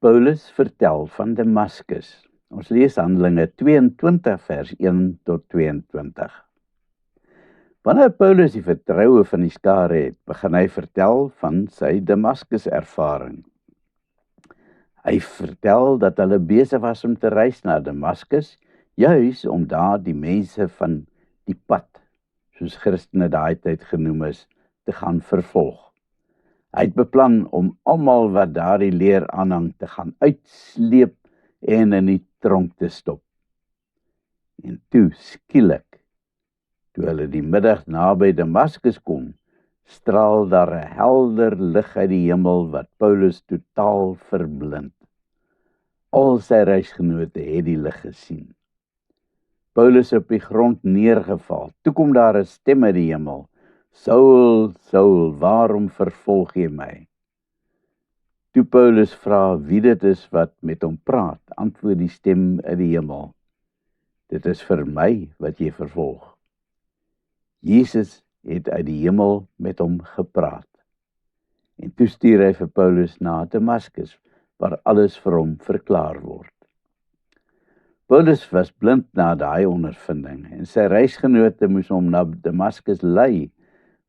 Paulus vertel van Damaskus. Ons lees Handelinge 22 vers 1 tot 22. Wanneer Paulus die vertroue van die skare het, begin hy vertel van sy Damaskus ervaring. Hy vertel dat hulle besig was om te reis na Damaskus, juis om daar die mense van die pad, soos Christene daai tyd genoem is, te gaan vervolg. Hy het beplan om almal wat daardie leer aanhang te gaan uitsleep en in die tronk te stop. En toe skielik, toe hulle die middag naby Damaskus kom, straal daar 'n helder lig uit die hemel wat Paulus totaal verblind. Al sy reisgenote het die lig gesien. Paulus op die grond neergeval. Toe kom daar 'n stem uit die hemel: Saul, Saul, waarom vervolg jy my? Toe Paulus vra wie dit is wat met hom praat, antwoord die stem uit die hemel: Dit is vir my wat jy vervolg. Jesus het uit die hemel met hom gepraat. En toe stuur hy vir Paulus na Damaskus, waar alles vir hom verklaar word. Paulus was blind na daai ondervinding en sy reisgenote moes hom na Damaskus lei,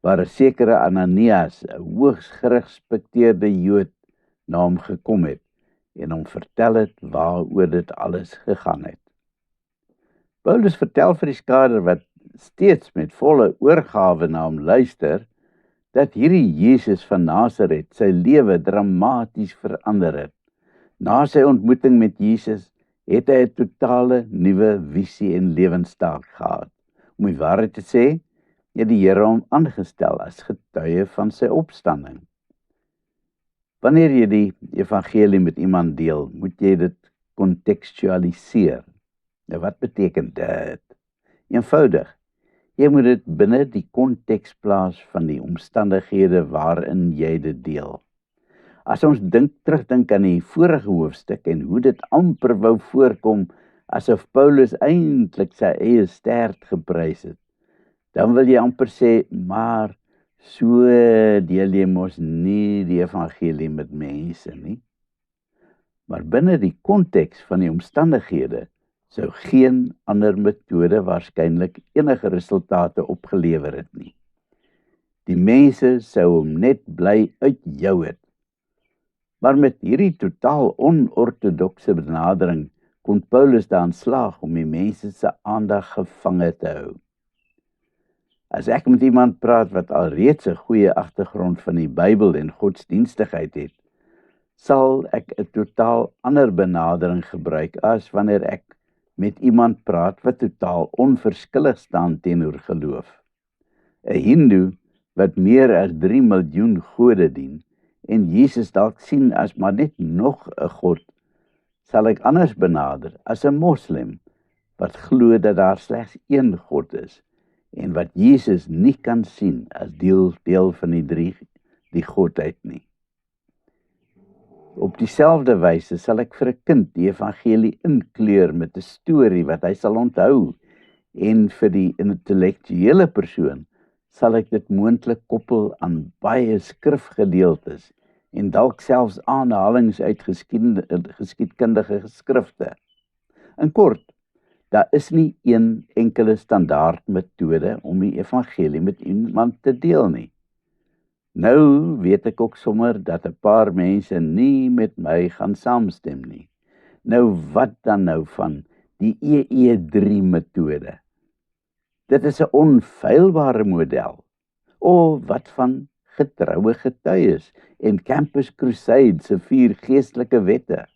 waar 'n sekere Ananias, 'n hoogs gerespekteerde Jood, na hom gekom het en hom vertel het waaroor dit alles gegaan het. Paulus vertel vir die skare wat steeds met volle oorgawe na hom luister, dat hierdie Jesus van Nasaret sy lewe dramaties verander het. Na sy ontmoeting met Jesus het hy 'n totale nuwe visie en lewensstaak gehad. Om die waarheid te sê, het die Here hom aangestel as getuie van sy opstanding. Wanneer jy die evangelie met iemand deel, moet jy dit kontekstualiseer. Nou wat beteken dit? Eenvoudig, jy moet dit binne die konteks plaas van die omstandighede waarin jy dit deel. As ons terugdink aan die vorige hoofstuk en hoe dit amper wou voorkom asof Paulus eintlik sy eie stert geprys het, dan wil jy amper sê, maar so deel jy mos nie die evangelie met mense nie. Maar binne die konteks van die omstandighede sou geen ander metode waarskynlik enige resultate opgelewer het nie. Die mense sou hom net bly uitjou het. Maar met hierdie totaal onortodokse benadering kon Paulus daarin slaag om die mense se aandag gevange te hou. As ek met iemand praat wat alreeds 'n goeie agtergrond van die Bybel en godsdienstigheid het, sal ek 'n totaal ander benadering gebruik as wanneer ek met iemand praat wat totaal onverskillig staan teenoor geloof. 'n Hindoe wat meer as 3 miljoen gode dien en Jesus dalk sien as maar net nog 'n god, sal ek anders benader as 'n moslim wat glo dat daar slegs een God is en wat Jesus nie kan sien as deel van die godheid nie. Op dieselfde wyse sal ek vir 'n kind die evangelie inkleur met 'n storie wat hy sal onthou, en vir die intellektuele persoon sal ek dit moontlik koppel aan baie skrifgedeeltes en dalk selfs aanhalings uit geskiedkundige geskrifte. In kort, daar is nie een enkele standaard metode om die evangelie met iemand te deel nie. Nou weet ek ook sommer dat 'n paar mense nie met my gaan saamstem nie. Nou wat dan nou van die EE3 metode? Dit is 'n onfeilbare model. Of wat van getroue getuies en Campus Crusade se 4 geestelike wette?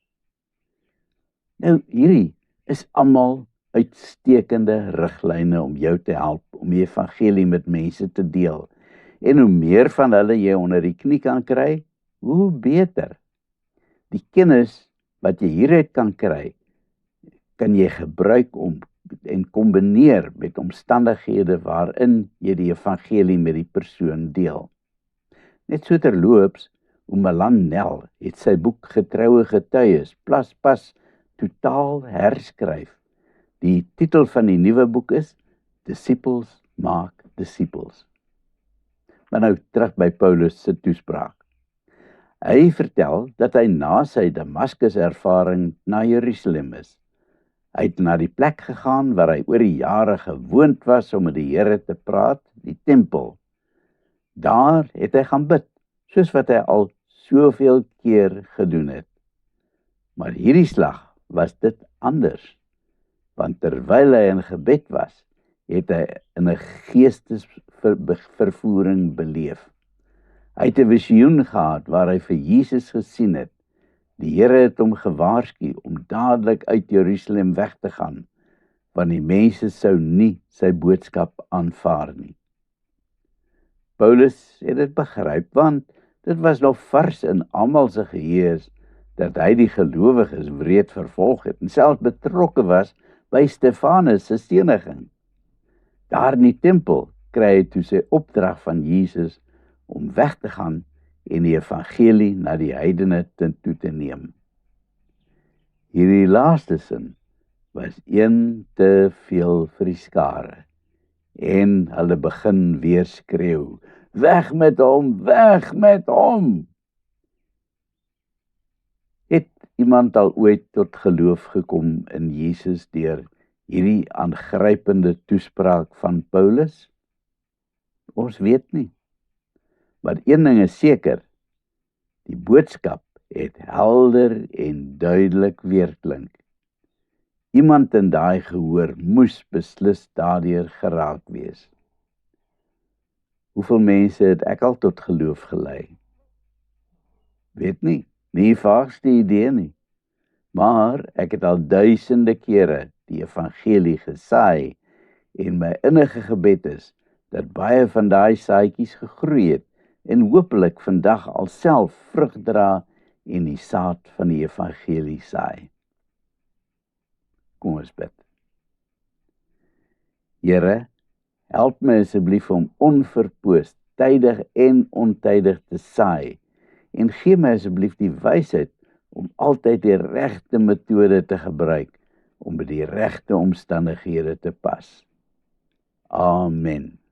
Nou hierdie is almal uitstekende riglyne om jou te help om die evangelie met mense te deel. En hoe meer van hulle jy onder die knie kan kry, hoe beter. Die kennis wat jy hieruit kan kry, kan jy gebruik om en kombineer met omstandighede waarin jy die evangelie met die persoon deel. Net so terloops, Omelan Nel het sy boek Getroue Getuies pas totaal herskryf. Die titel van die nuwe boek is Disciples Maak Disciples. Maar nou terug by Paulus se toespraak. Hy vertel dat hy na sy Damaskus-ervaring na Jerusalem is. Hy het na die plek gegaan waar hy oor die jare gewoond was om met die Here te praat, die tempel. Daar het hy gaan bid, soos wat hy al soveel keer gedoen het. Maar hierdie slag was dit anders, want terwyl hy in gebed was, het hy in 'n geestesvervoering beleef. Hy het 'n visioen gehad waar hy vir Jesus gesien het. Die Here het hom gewaarsku om dadelik uit Jerusalem weg te gaan, want die mense sou nie sy boodskap aanvaar nie. Paulus het dit begryp, want dit was nog vars in almal se geheue dat hy die gelowiges wreed vervolg het en selfs betrokke was by Stefanus se steniging. Daar in die tempel kry hy toe sy opdrag van Jesus om weg te gaan en die evangelie na die heidene toe te neem. Hierdie laaste sin was een te veel vir die skare, en hulle begin weer skreeu, weg met hom, weg met hom! Het iemand al ooit tot geloof gekom in Jesus deur hierdie aangrypende toespraak van Paulus? Ons weet nie. Maar een ding is seker, die boodskap het helder en duidelik weerklink. Iemand in daai gehoor moes beslis daardeur geraak wees. Hoeveel mense het ek al tot geloof gelei? Weet nie vaagste idee nie. Maar ek het al duisende kere die evangelie gesaai en my innige gebed is dat baie van daai saadjies gegroei het en hopelik vandag alself vrug dra en die saad van die evangelie saai. Kom ons bid. Here, help my asseblief om onverpoos, tydig en ontydig te saai en gee my asseblief die wysheid om altyd die regte metode te gebruik om by die regte omstandighede te pas. Amen.